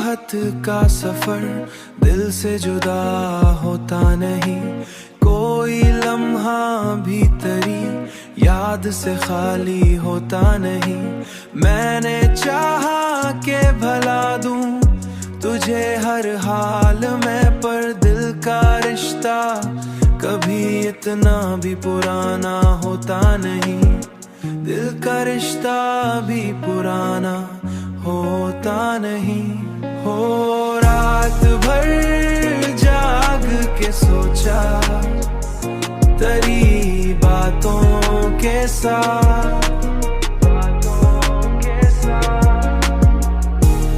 चाहत का सफर दिल से जुदा होता नहीं, कोई लम्हा भी तेरी याद से खाली होता नहीं। मैंने चाहा के भला दूं तुझे हर हाल में, पर दिल का रिश्ता कभी इतना भी पुराना होता नहीं। दिल का रिश्ता भी पुराना होता नहीं। हो रात भर जाग के सोचा तेरी बातों के साथ,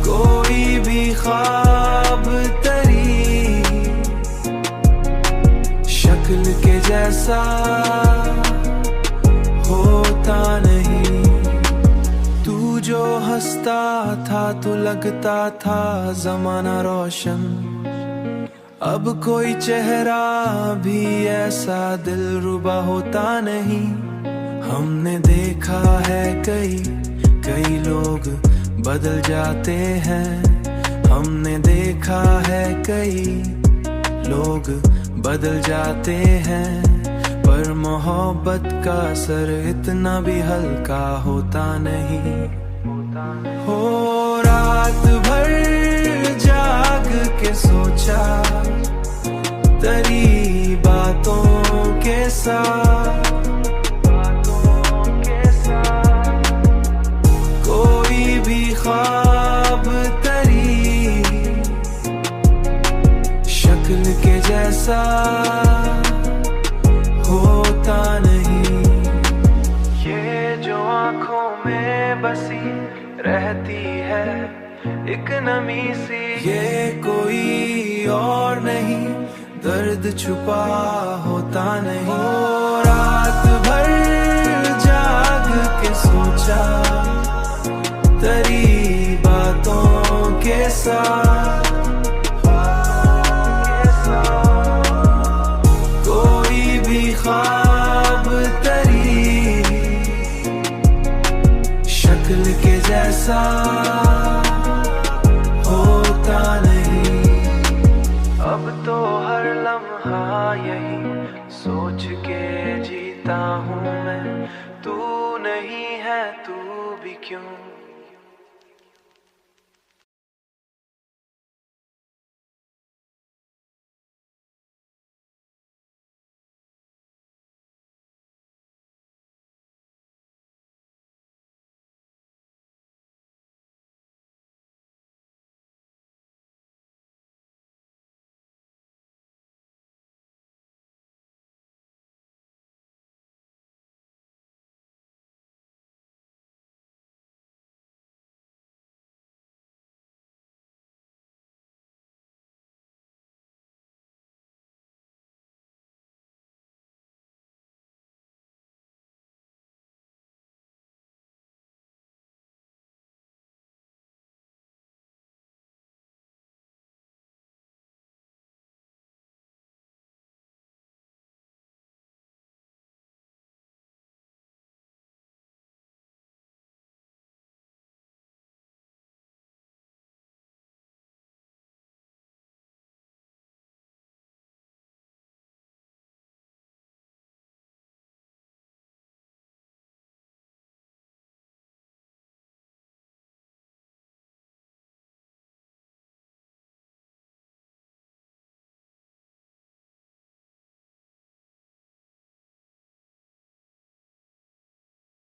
कोई भी ख्वाब तेरी शक्ल के जैसा होता नहीं। तू जो हंसता था तो लगता था जमाना रोशन, अब कोई चेहरा भी ऐसा दिलरुबा होता नहीं। हमने देखा है कई लोग बदल जाते हैं, हमने देखा है कई लोग बदल जाते हैं, पर मोहब्बत का असर इतना भी हल्का होता नहीं। हो रात भर जाग के सोचा तेरी बातों के साथ, कोई भी ख्वाब तेरी शक्ल के जैसा होता नहीं। ये जो आँखों में बसी रहती है एक नमी सी, ये कोई और नहीं दर्द छुपा होता नहीं। हो रात भर जाग के सोचा तेरी बातों के साथ,